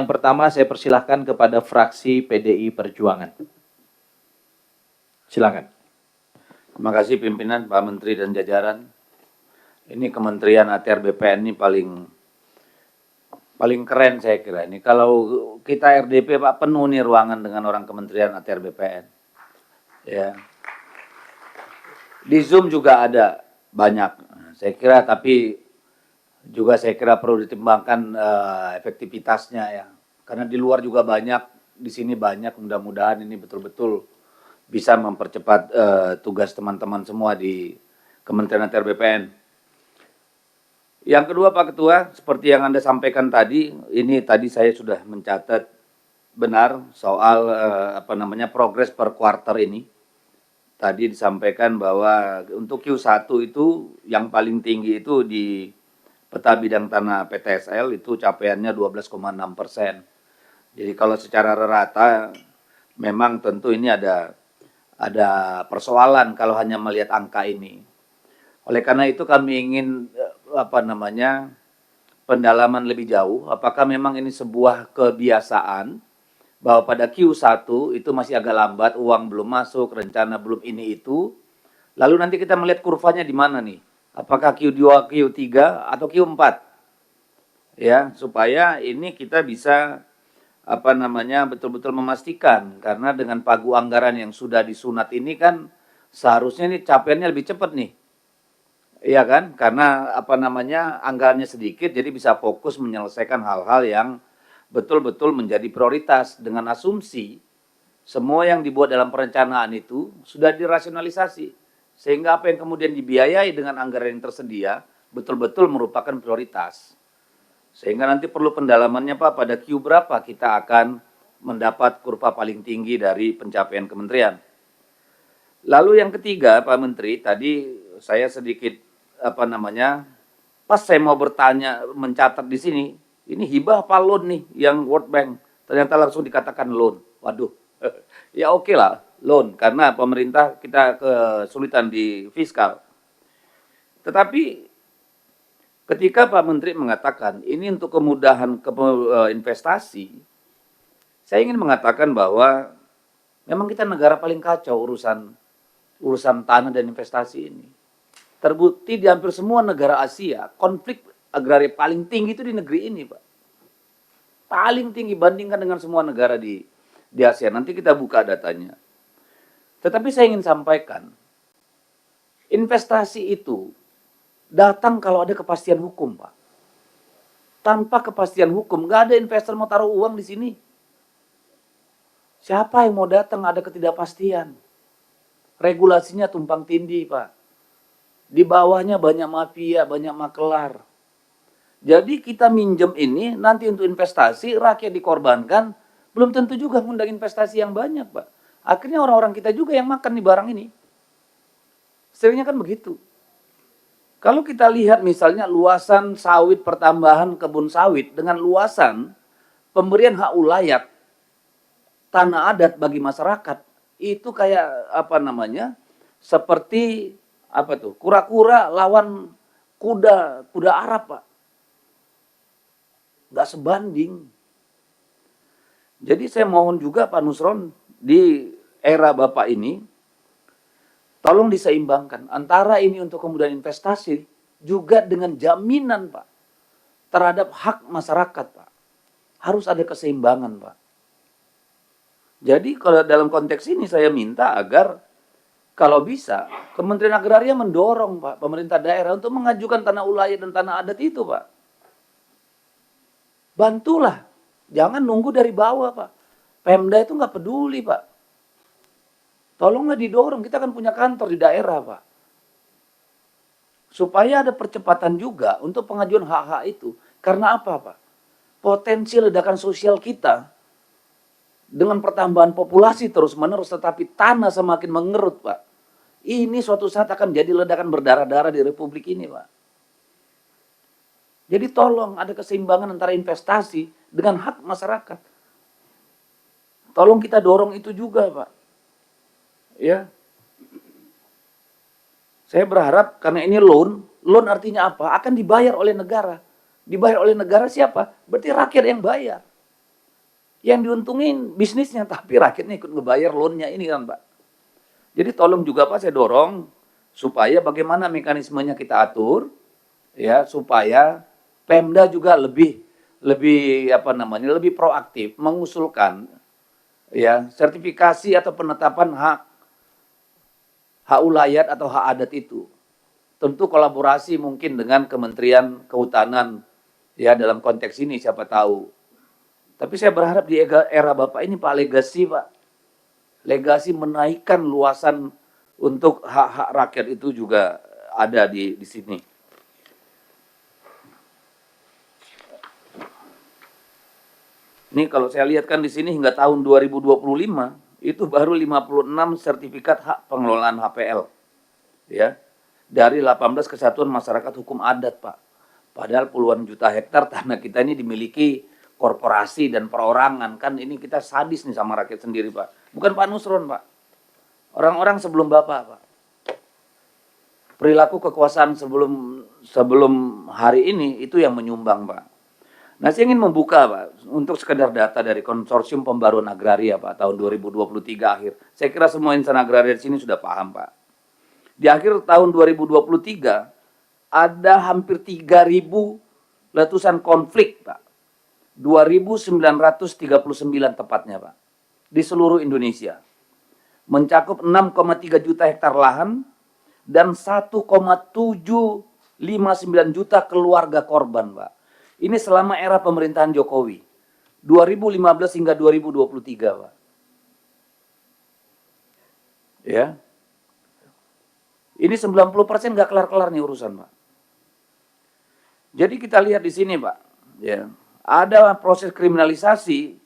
pertama saya persilahkan kepada fraksi PDI Perjuangan. Silakan. Terima kasih pimpinan, Pak Menteri dan jajaran. Ini Kementerian ATR BPN ini paling keren saya kira ini. Kalau kita RDP Pak penuh nih ruangan dengan orang Kementerian ATR BPN. Ya. Di Zoom juga ada banyak. Saya kira tapi juga saya kira perlu ditimbangkan efektivitasnya ya. Karena di luar juga banyak, di sini banyak. Mudah-mudahan ini betul-betul bisa mempercepat tugas teman-teman semua di Kementerian ATR BPN. Yang kedua Pak Ketua, seperti yang Anda sampaikan tadi, ini tadi saya sudah mencatat benar soal progres per kuarter ini. Tadi disampaikan bahwa untuk Q1 itu yang paling tinggi itu di peta bidang tanah PTSL itu capaiannya 12,6%. Jadi kalau secara rata memang tentu ini ada persoalan kalau hanya melihat angka ini. Oleh karena itu kami ingin pendalaman lebih jauh, apakah memang ini sebuah kebiasaan bahwa pada Q1 itu masih agak lambat, uang belum masuk, rencana belum ini itu. Lalu nanti kita melihat kurvanya di mana nih? Apakah Q2, Q3 atau Q4? Ya, supaya ini kita bisa betul-betul memastikan, karena dengan pagu anggaran yang sudah disunat ini kan seharusnya ini capaiannya lebih cepat nih. Iya kan? Karena anggarannya sedikit, jadi bisa fokus menyelesaikan hal-hal yang betul-betul menjadi prioritas dengan asumsi semua yang dibuat dalam perencanaan itu sudah dirasionalisasi. Sehingga apa yang kemudian dibiayai dengan anggaran yang tersedia betul-betul merupakan prioritas. Sehingga nanti perlu pendalamannya Pak, pada Q berapa kita akan mendapat kurva paling tinggi dari pencapaian kementerian. Lalu yang ketiga Pak Menteri, tadi saya sedikit pas saya mau bertanya, mencatat di sini, ini hibah apa loan nih yang World Bank, ternyata langsung dikatakan loan. Waduh, ya oke lah loan, karena pemerintah kita kesulitan di fiskal. Tetapi ketika Pak Menteri mengatakan ini untuk kemudahan investasi, saya ingin mengatakan bahwa memang kita negara paling kacau urusan tanah dan investasi ini. Terbukti di hampir semua negara Asia, konflik agraria paling tinggi itu di negeri ini, Pak. Paling tinggi bandingkan dengan semua negara di Asia. Nanti kita buka datanya. Tetapi saya ingin sampaikan, investasi itu datang kalau ada kepastian hukum, Pak. Tanpa kepastian hukum, nggak ada investor mau taruh uang di sini. Siapa yang mau datang ada ketidakpastian? Regulasinya tumpang tindih, Pak. Di bawahnya banyak mafia, banyak makelar. Jadi kita minjem ini, nanti untuk investasi, rakyat dikorbankan, belum tentu juga ngundang investasi yang banyak, Pak. Akhirnya orang-orang kita juga yang makan di barang ini. Seringnya kan begitu. Kalau kita lihat misalnya luasan sawit pertambahan kebun sawit dengan luasan pemberian hak ulayat tanah adat bagi masyarakat, itu kayak seperti kura-kura lawan kuda Arab, Pak. Nggak sebanding. Jadi saya mohon juga Pak Nusron, di era Bapak ini, tolong diseimbangkan antara ini untuk kemudahan investasi juga dengan jaminan, Pak, terhadap hak masyarakat, Pak. Harus ada keseimbangan, Pak. Jadi kalau dalam konteks ini saya minta agar kalau bisa Kementerian Agraria mendorong, Pak, pemerintah daerah untuk mengajukan tanah ulayat dan tanah adat itu, Pak. Bantulah, jangan nunggu dari bawah, Pak. Pemda itu nggak peduli, Pak. Tolonglah didorong, kita kan punya kantor di daerah, Pak. Supaya ada percepatan juga untuk pengajuan hak-hak itu. Karena apa, Pak? Potensi ledakan sosial kita dengan pertambahan populasi terus-menerus, tetapi tanah semakin mengerut, Pak. Ini suatu saat akan jadi ledakan berdarah-darah di Republik ini, Pak. Jadi tolong ada keseimbangan antara investasi dengan hak masyarakat. Tolong kita dorong itu juga, Pak. Ya. Saya berharap karena ini loan artinya apa? Akan dibayar oleh negara. Dibayar oleh negara siapa? Berarti rakyat yang bayar. Yang diuntungin bisnisnya, tapi rakyatnya ikut ngebayar loan-nya ini kan Pak. Jadi tolong juga Pak saya dorong supaya bagaimana mekanismenya kita atur ya supaya Pemda juga lebih lebih proaktif mengusulkan ya sertifikasi atau penetapan hak ulayat atau hak adat itu. Tentu kolaborasi mungkin dengan Kementerian Kehutanan ya dalam konteks ini siapa tahu. Tapi saya berharap di era Bapak ini Pak legasi menaikkan luasan untuk hak-hak rakyat itu juga ada di sini. Ini kalau saya lihat kan di sini hingga tahun 2025 itu baru 56 sertifikat hak pengelolaan HPL. Ya. Dari 18 kesatuan masyarakat hukum adat, Pak. Padahal puluhan juta hektar tanah kita ini dimiliki korporasi dan perorangan. Kan ini kita sadis nih sama rakyat sendiri, Pak. Bukan Pak Nusron, Pak. Orang-orang sebelum Bapak, Pak. Perilaku kekuasaan sebelum hari ini itu yang menyumbang, Pak. Nah, saya ingin membuka, Pak, untuk sekedar data dari Konsorsium Pembaruan Agraria, Pak, tahun 2023 akhir. Saya kira semua insan agraria di sini sudah paham, Pak. Di akhir tahun 2023, ada hampir 3.000 letusan konflik, Pak. 2.939 tepatnya, Pak. Di seluruh Indonesia. Mencakup 6,3 juta hektar lahan dan 1,759 juta keluarga korban, Pak. Ini selama era pemerintahan Jokowi. 2015 hingga 2023, Pak. Ya. Ini 90% nggak kelar-kelar nih urusan, Pak. Jadi kita lihat di sini, Pak. Ya. Ada proses kriminalisasi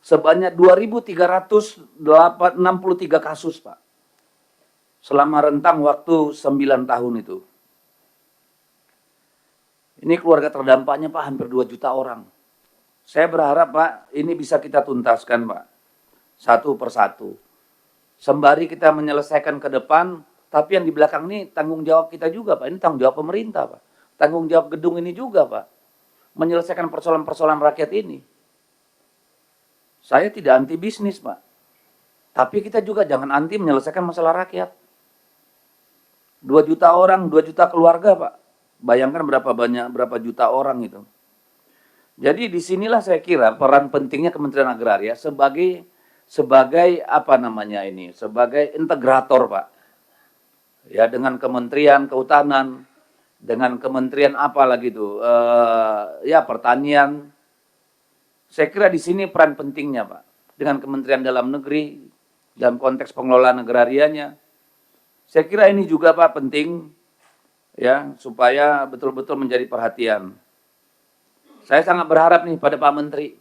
sebanyak 2.363 kasus, Pak. Selama rentang waktu 9 tahun itu. Ini keluarga terdampaknya Pak hampir 2 juta orang. Saya berharap Pak ini bisa kita tuntaskan Pak. Satu persatu. Sembari kita menyelesaikan ke depan, tapi yang di belakang ini tanggung jawab kita juga Pak. Ini tanggung jawab pemerintah Pak. Tanggung jawab gedung ini juga Pak. Menyelesaikan persoalan-persoalan rakyat ini. Saya tidak anti bisnis Pak. Tapi kita juga jangan anti menyelesaikan masalah rakyat. 2 juta orang, 2 juta keluarga Pak. Bayangkan berapa juta orang itu. Jadi disinilah saya kira peran pentingnya Kementerian Agraria sebagai sebagai integrator Pak. Ya dengan Kementerian Kehutanan, dengan Kementerian apa lagi itu, Pertanian. Saya kira di sini peran pentingnya Pak. Dengan Kementerian Dalam Negeri dalam konteks pengelolaan agrarianya. Saya kira ini juga Pak penting. Ya, supaya betul-betul menjadi perhatian. Saya sangat berharap nih pada Pak Menteri.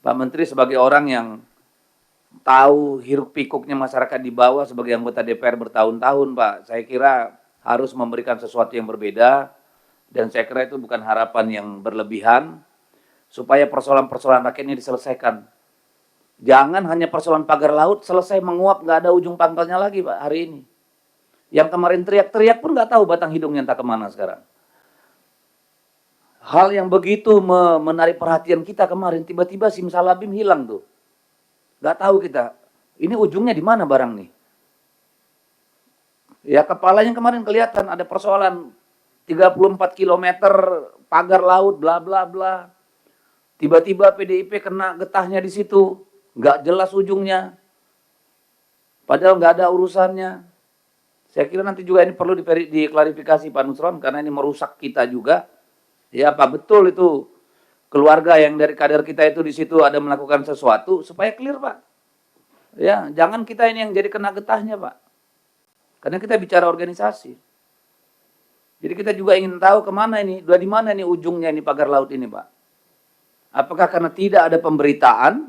Pak Menteri sebagai orang yang tahu hiruk pikuknya masyarakat di bawah sebagai anggota DPR bertahun-tahun, Pak. Saya kira harus memberikan sesuatu yang berbeda dan saya kira itu bukan harapan yang berlebihan supaya persoalan-persoalan rakyat ini diselesaikan. Jangan hanya persoalan pagar laut selesai menguap nggak ada ujung pangkalnya lagi, Pak, hari ini. Yang kemarin teriak-teriak pun nggak tahu batang hidungnya entah kemana sekarang. Hal yang begitu menarik perhatian kita kemarin, tiba-tiba simsalabim hilang tuh. Nggak tahu kita, ini ujungnya di mana barang nih. Ya kepalanya kemarin kelihatan ada persoalan 34 km pagar laut, bla bla bla. Tiba-tiba PDIP kena getahnya di situ, nggak jelas ujungnya. Padahal nggak ada urusannya. Saya kira nanti juga ini perlu diklarifikasi Pak Nusron karena ini merusak kita juga. Ya apa betul itu keluarga yang dari kader kita itu di situ ada melakukan sesuatu supaya clear Pak. Ya jangan kita ini yang jadi kena getahnya Pak. Karena kita bicara organisasi. Jadi kita juga ingin tahu kemana ini, di mana ini ujungnya ini pagar laut ini Pak. Apakah karena tidak ada pemberitaan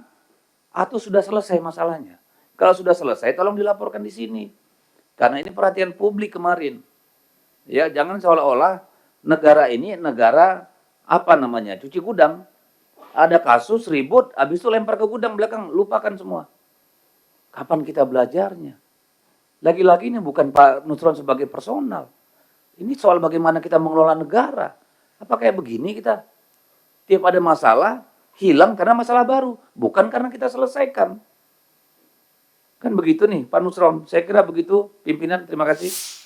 atau sudah selesai masalahnya? Kalau sudah selesai tolong dilaporkan di sini. Karena ini perhatian publik kemarin. Ya, jangan seolah-olah negara ini negara cuci gudang. Ada kasus ribut, habis itu lempar ke gudang belakang, lupakan semua. Kapan kita belajarnya? Lagi-lagi ini bukan Pak Nusron sebagai personal. Ini soal bagaimana kita mengelola negara. Apa kayak begini kita? Tiap ada masalah, hilang karena masalah baru, bukan karena kita selesaikan. Kan begitu nih, Pak Nusron. Saya kira begitu, pimpinan. Terima kasih.